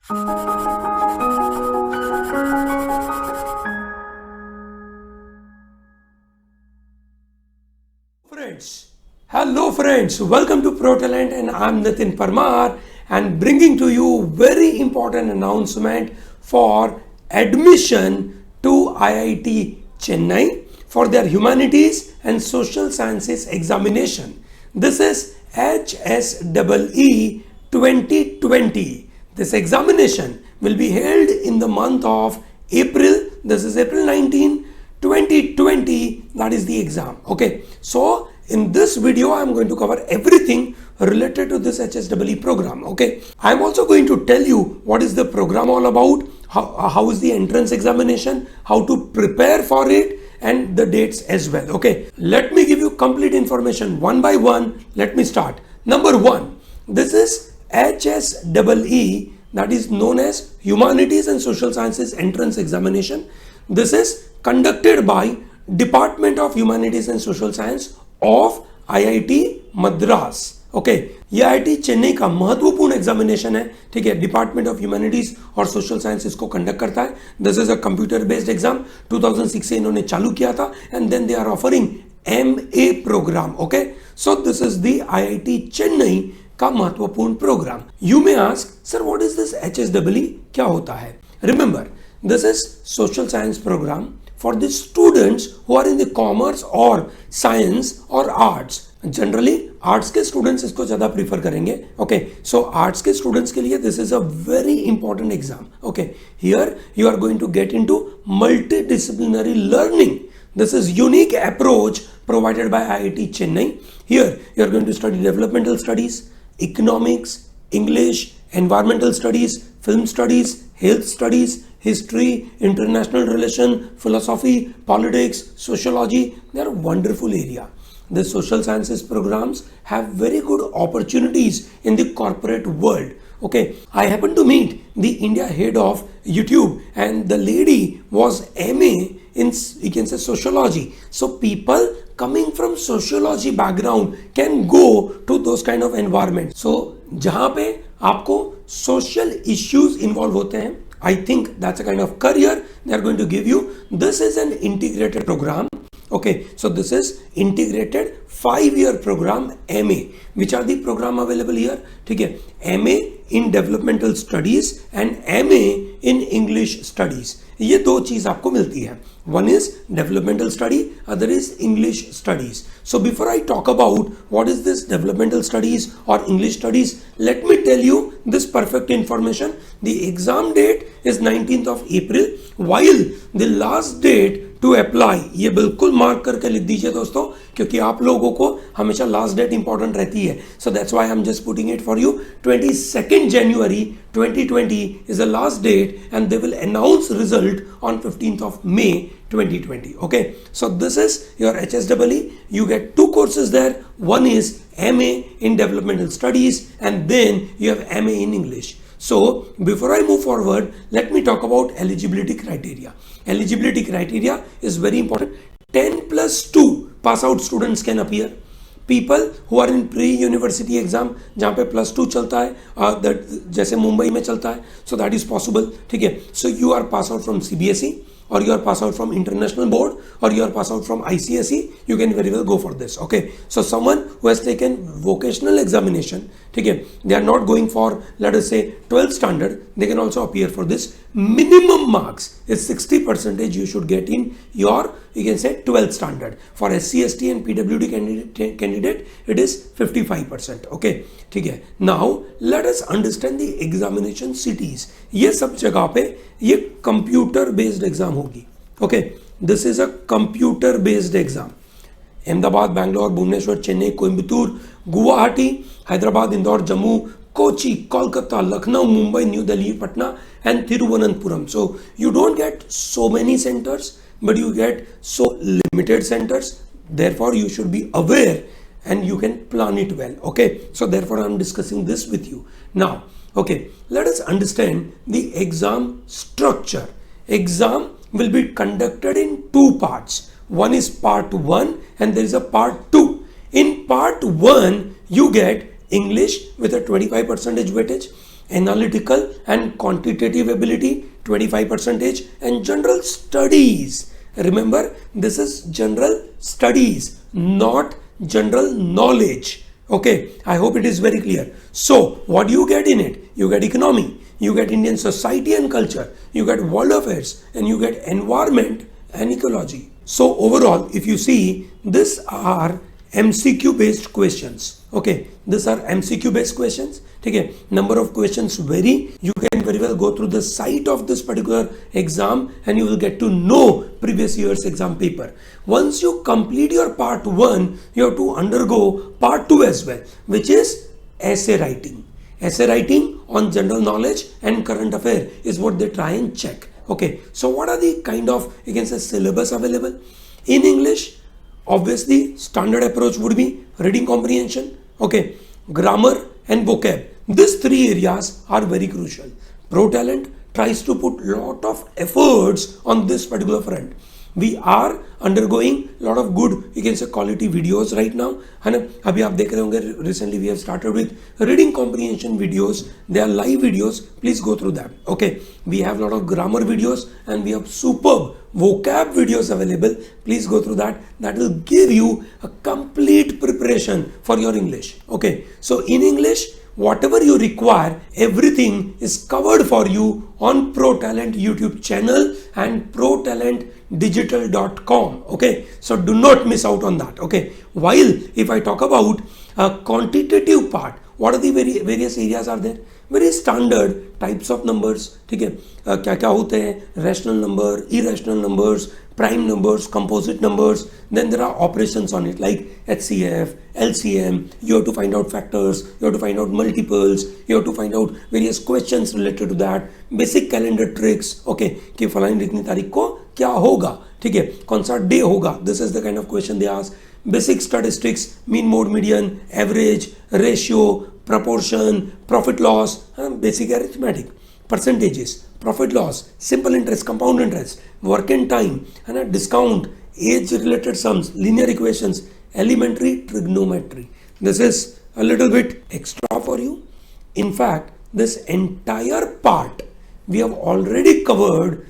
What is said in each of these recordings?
Hello friends, welcome to ProTalent and I'm Nitin Parmar and bringing to you very important announcement for admission to IIT Chennai for their Humanities and Social Sciences examination. This is HSEE 2020. This examination will be held in the month of April. This is April 19, 2020. That is the exam. Okay, so in this video, I am going to cover everything related to this HSEE program. Okay, I am also going to tell you what is the program all about, how is the entrance examination, how to prepare for it, and the dates as well. Okay, let me give you complete information one by one. Let me start. Number one, this is HSEE, that is known as Humanities and Social Sciences entrance examination. This is conducted by Department of Humanities and Social Science of IIT Madras. Okay, ये IIT Chennai का महत्वपूर्ण examination है. ठीक है, department of humanities और social science इसको conduct करता है. This is a computer based exam. 2006 से इन्होंने चालू किया था and then they are offering MA programme. Okay, so this is the IIT Chennai का महत्वपूर्ण programme. You may ask, sir what is this HSEE, क्या होता है? Remember, this is social science program for the students who are in the commerce or science or arts. Generally arts के students इसको ज़्यादा prefer करेंगे. Okay, so arts के students के लिए this is a very important exam. Okay, here you are going to get into multidisciplinary learning. This is unique approach provided by IIT Chennai. Here you are going to study developmental studies, economics, English, environmental studies, film studies, health studies, history, international relation, philosophy, politics, sociology. They are a wonderful area. The social sciences programs have very good opportunities in the corporate world. Okay, I happened to meet the India head of YouTube and the lady was MA in, you can say, sociology. So people coming from sociology background can go to those kind of environment. So जहाँ पे आपको social issues involve होते हैं, I think that's a kind of career they are going to give you. This is an integrated program. Okay, so this is integrated 5-year program MA. Which are the program available here? ठीक है, MA in developmental studies and MA in English studies. ये दो चीज आपको मिलती है. One is developmental study, other is English studies. So before I talk about what is this developmental studies or English studies, let me tell you this perfect information. The exam date is 19th of April, while the last date to apply, ये बिल्कुल mark करके लिख दीजिए दोस्तों, क्योंकि आप लोगों को हमेशा लास्ट डेट इंपॉर्टेंट रहती है. So that's why I'm just putting it for you. 22nd January 2020 is the last date and they will announce result on 15th of May 2020. Okay, so this is your HSEE. You get two courses there. One is MA in developmental studies and then you have MA in English. So before I move forward, let me talk about eligibility criteria. Eligibility criteria is very important. 10+2 pass out students can appear. People who are in pre-university exam जहाँ पे +2 चलता है, जैसे मुंबई में चलता है, so that is possible. ठीक है, so you are pass out from CBSE or you are pass out from international board or you are pass out from ICSE, you can very well go for this. Okay, so someone who has taken vocational examination, ठीक है, they are not going for, let us say, 12th standard, they can also appear for this. Minimum marks is 60% you should get in your, you can say, 12th standard. For SC, ST and PWD candidate, it is 55%. Okay, ठीक है. Now let us understand the examination cities. ये सब जगह पे ये computer based exam होगी. Okay, this is a computer based exam. Ahmedabad, Bangalore, Bhubaneswar, Chennai, Coimbatore, Guwahati, Hyderabad, Indore, Jammu, Kochi, Kolkata, Lucknow, Mumbai, New Delhi, Patna and Thiruvananthapuram. So you don't get so many centers, but you get so limited centers. Therefore you should be aware and you can plan it well. Okay, so therefore I'm discussing this with you now. Okay, let us understand the exam structure. Exam will be conducted in two parts. One is part 1 and there is a part 2. In part 1 you get English with a 25% weightage, analytical and quantitative ability 25%, and general studies. Remember, this is general studies, not general knowledge. Okay, I hope it is very clear. So what do you get in it? You get economy, you get Indian society and culture, you get world affairs, and you get environment and ecology. So overall, if you see, these are MCQ based questions. Okay, these are MCQ based questions. Okay, number of questions vary. You can very well go through the site of this particular exam and you will get to know previous year's exam paper. Once you complete your part 1, you have to undergo part 2 as well, which is essay writing. Essay writing on general knowledge and current affair is what they try and check. Okay, so what are the kind of, you can say, syllabus available? In English, obviously standard approach would be reading comprehension, okay, grammar and vocab. These 3 areas are very crucial. ProTalent tries to put lot of efforts on this particular front. We are undergoing a lot of good, you can say, quality videos right now. And abhi aap dekh rahe honge, recently we have started with reading comprehension videos. They are live videos. Please go through them. Okay, we have a lot of grammar videos and we have superb vocab videos available. Please go through that. That will give you a complete preparation for your English. Okay, so in English, whatever you require, everything is covered for you on ProTalent YouTube channel and ProTalentDigital.com. Okay, so do not miss out on that. Okay, while if I talk about a quantitative part, what are the various areas are there? Very standard types of numbers. ठीक है, क्या क्या होते हैं? Rational number, irrational numbers, prime numbers, composite numbers. Then there are operations on it like HCF, LCM. You have to find out factors, you have to find out multiples, you have to find out various questions related to that. Basic calendar tricks. Okay, कि फलानी इतनी तारीख को क्या होगा? ठीक है, कौन सा डे होगा? This is the kind of question they ask. Basic statistics, mean, mode, median, average, ratio, proportion, profit loss, basic arithmetic, percentages, profit loss, simple interest, compound interest, work and time, and discount, age related sums, linear equations, elementary trigonometry. This is a little bit extra for you. In fact, this entire part we have already covered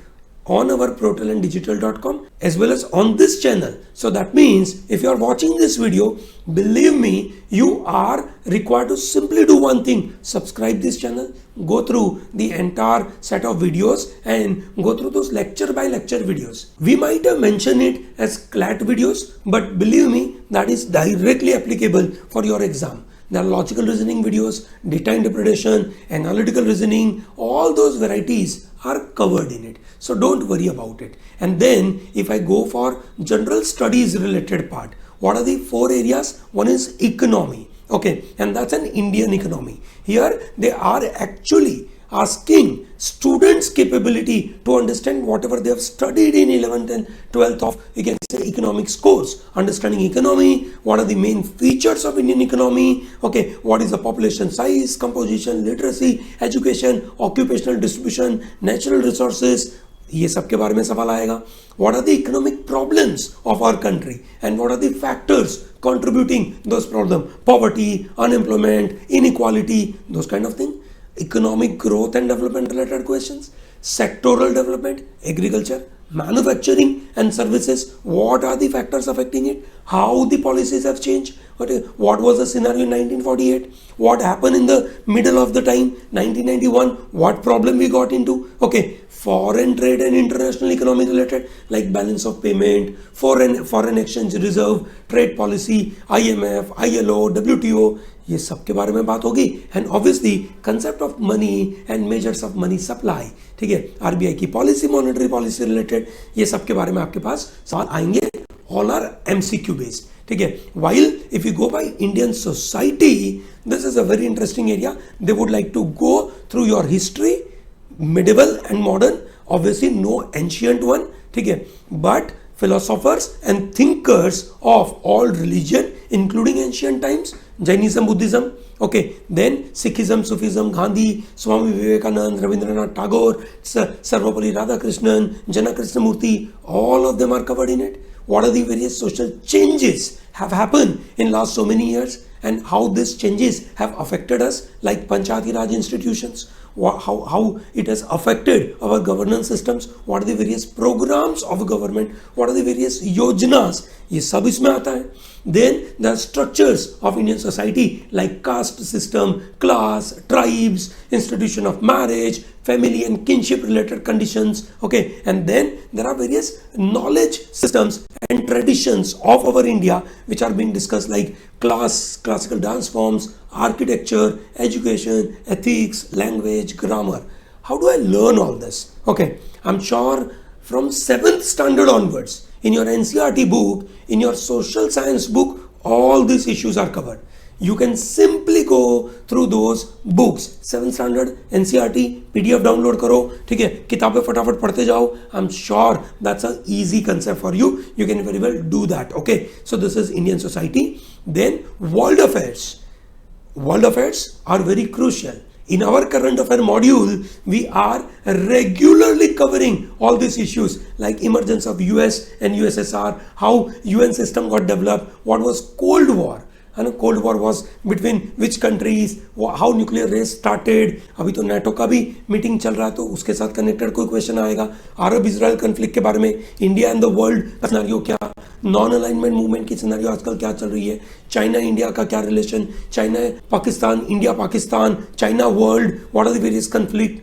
on our ProTalentDigital.com as well as on this channel. So that means if you are watching this video, believe me, you are required to simply do one thing: subscribe this channel, go through the entire set of videos and go through those lecture by lecture videos. We might have mentioned it as CLAT videos, but believe me, that is directly applicable for your exam. There are logical reasoning videos, data interpretation, analytical reasoning, all those varieties are covered in it. So don't worry about it. And then if I go for general studies related part, what are the 4 areas? One is economy. Okay, and that's an Indian economy. Here they are actually asking students' capability to understand whatever they have studied in 11th and 12th of, you can say, economics course. Understanding economy, what are the main features of Indian economy, okay, what is the population size, composition, literacy, education, occupational distribution, natural resources, ये सब के बारे में सवाल आएगा. What are the economic problems of our country and what are the factors contributing those problems? Poverty, unemployment, inequality, those kind of things. Economic growth and development related questions, sectoral development, agriculture, manufacturing and services. What are the factors affecting it? How the policies have changed? What was the scenario in 1948? What happened in the middle of the time, 1991? What problem we got into? Okay, foreign trade and international economy related, like balance of payment, foreign exchange reserve, trade policy, IMF, ILO, WTO. ये सब के बारे में बात होगी. And obviously concept of money and measures of money supply. ठीक है, RBI की पॉलिसी, मॉनेटरी पॉलिसी रिलेटेड, ये सब के बारे में आपके पास सवाल आएंगे. All are MCQ based. ठीक है, while if you go by Indian society, this is a very interesting area. They would like to go through your history, medieval and modern, obviously no ancient one. ठीक है, but philosophers and thinkers of all religion including ancient times, Jainism, Buddhism, okay, then Sikhism, Sufism, Gandhi, Swami Vivekananda, Rabindranath Tagore, Sarvapalli Radhakrishnan, Jana Krishnamurti, all of them are covered in it. What are the various social changes have happened in last so many years, and how these changes have affected us, like Panchayati Raj institutions, how it has affected our governance systems, what are the various programs of government, what are the various yojanas, ये सब इसमें आता है. Then the structures of Indian society like caste system, class, tribes, institution of marriage, family and kinship related conditions, okay, and then there are various knowledge systems and traditions of our India which are being discussed, like classical dance forms, architecture, education, ethics, language, grammar. How do I learn all this? Okay, I'm sure from 7th standard onwards, in your NCERT book, in your social science book, all these issues are covered. You can simply go through those books. 7th standard NCERT PDF download करो, ठीक है, किताबें फटाफट पढ़ते जाओ. I'm sure that's an easy concept for you. You can very well do that. Okay, so this is Indian society. Then world affairs. World affairs are very crucial. In our current affair module, we are regularly covering all these issues like emergence of US and USSR, how UN system got developed, what was Cold War. And Cold War was between which countries, how nuclear race started. अभी तो NATO का भी meeting चल रहा है, तो उसके साथ कनेक्टेड कोई क्वेश्चन आएगा. अरब इजराइल कन्फ्लिक्ट के बारे में, इंडिया एंड द वर्ल्ड का सिनेरियो क्या, नॉन अलाइनमेंट मूवमेंट की सिनेरियो आजकल क्या चल रही है, चाइना इंडिया का क्या relation, China Pakistan, India Pakistan, China world, what are the various conflict.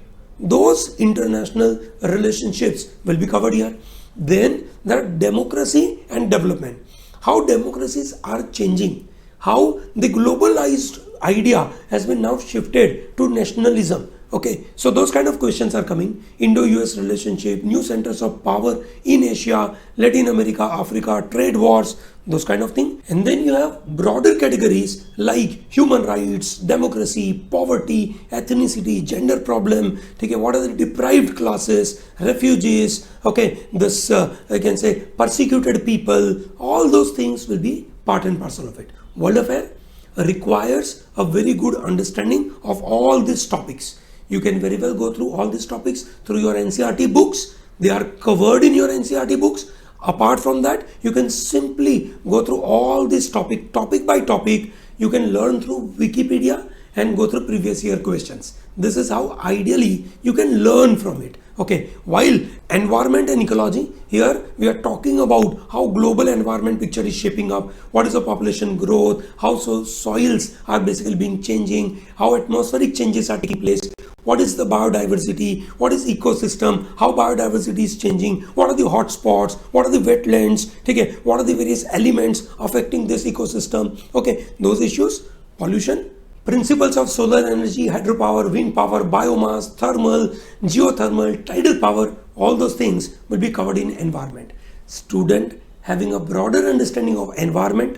Those international relationships will be covered here. Then there are democracy and development. How democracies are changing. How the globalized idea has been now shifted to nationalism. Okay, so those kind of questions are coming. Indo-US relationship, new centers of power in Asia, Latin America, Africa, trade wars, those kind of things. And then you have broader categories like human rights, democracy, poverty, ethnicity, gender problem. Okay, what are the deprived classes, refugees, okay, this I can say persecuted people. All those things will be part and parcel of it. World affair requires a very good understanding of all these topics. You can very well go through all these topics through your NCERT books. They are covered in your NCERT books. Apart from that, you can simply go through all this topic by topic. You can learn through Wikipedia and go through previous year questions. This is how ideally you can learn from it. Okay, while environment and ecology, here we are talking about how global environment picture is shaping up, what is the population growth, how soils are basically being changing, how atmospheric changes are taking place, what is the biodiversity, what is ecosystem, how biodiversity is changing, what are the hotspots, what are the wetlands, okay, what are the various elements affecting this ecosystem. Okay, those issues, pollution, principles of solar energy, hydropower, wind power, biomass, thermal, geothermal, tidal power, all those things will be covered in environment. Student having a broader understanding of environment,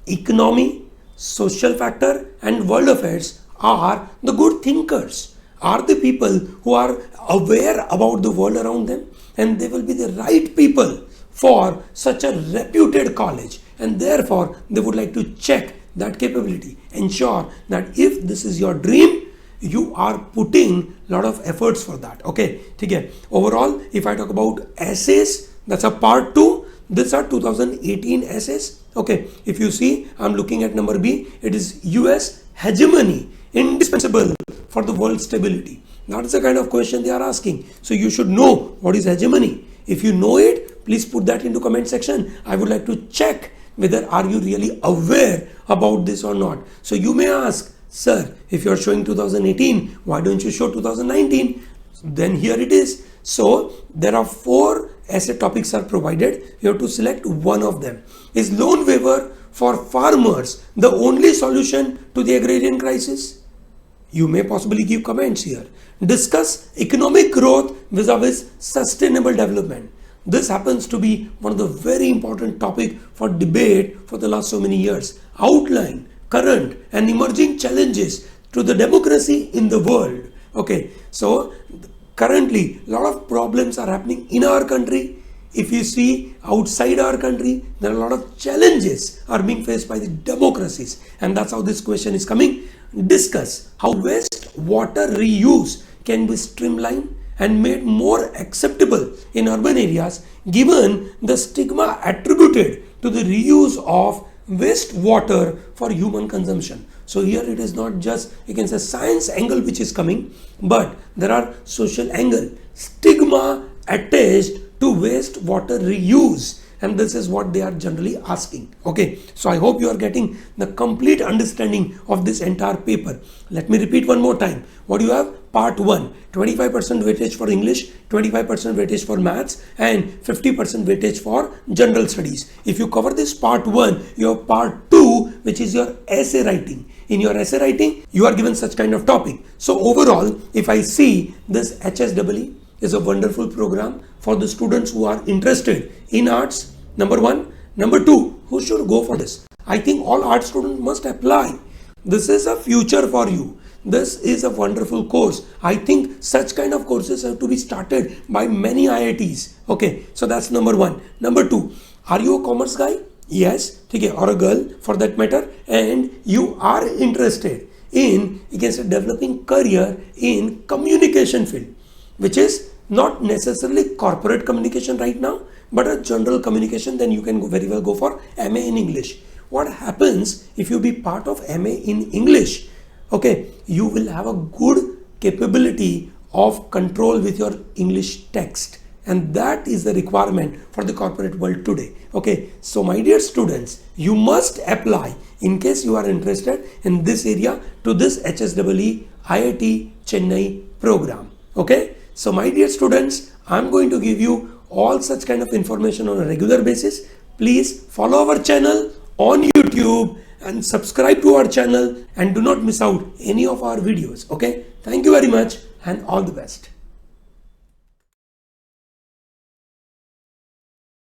economy, social factor and world affairs are the good thinkers, are the people who are aware about the world around them, and they will be the right people for such a reputed college, and therefore they would like to check that capability, ensure that if this is your dream, you are putting a lot of efforts for that. Okay, okay. Overall, if I talk about essays, that's a part 2. These are 2018 essays. Okay, if you see, I'm looking at number B. It is US hegemony indispensable for the world stability. That is the kind of question they are asking. So you should know what is hegemony. If you know it, please put that into comment section. I would like to check whether are you really aware about this or not. So you may ask, sir, if you are showing 2018, why don't you show 2019? Then here it is. So there are 4 essay topics are provided. You have to select one of them. Is loan waiver for farmers the only solution to the agrarian crisis? You may possibly give comments here. Discuss economic growth vis-a-vis sustainable development. This happens to be one of the very important topic for debate for the last so many years. Outline current and emerging challenges to the democracy in the world. Okay, so currently a lot of problems are happening in our country. If you see outside our country, there are a lot of challenges are being faced by the democracies, and that's how this question is coming. Discuss how wastewater reuse can be streamlined and made more acceptable in urban areas given the stigma attributed to the reuse of wastewater for human consumption. So here it is not just, you can say, science angle which is coming, but there are social angle, stigma attached to wastewater reuse, and this is what they are generally asking. Okay, so I hope you are getting the complete understanding of this entire paper. Let me repeat one more time. What you have? Part 1, 25% weightage for English, 25% weightage for maths, and 50% weightage for general studies. If you cover this part 1, you have part 2, which is your essay writing. In your essay writing, you are given such kind of topic. So overall, if I see, this HSEE is a wonderful program for the students who are interested in arts, number 1. Number 2, who should go for this? I think all art students must apply. This is a future for you. This is a wonderful course. I think such kind of courses have to be started by many IITs. Okay, so that's number 1. Number 2, are you a commerce guy? Yes, okay, or a girl for that matter, and you are interested in, you can say, developing career in communication field, which is not necessarily corporate communication right now, but a general communication, then you can very well go for MA in English. What happens if you be part of MA in English? Okay, you will have a good capability of control with your English text, and that is the requirement for the corporate world today. Okay, so my dear students, you must apply in case you are interested in this area to this HSEE IIT Chennai program. Okay, so my dear students, I'm going to give you all such kind of information on a regular basis. Please follow our channel on YouTube and subscribe to our channel, and do not miss out any of our videos. Okay, thank you very much and all the best.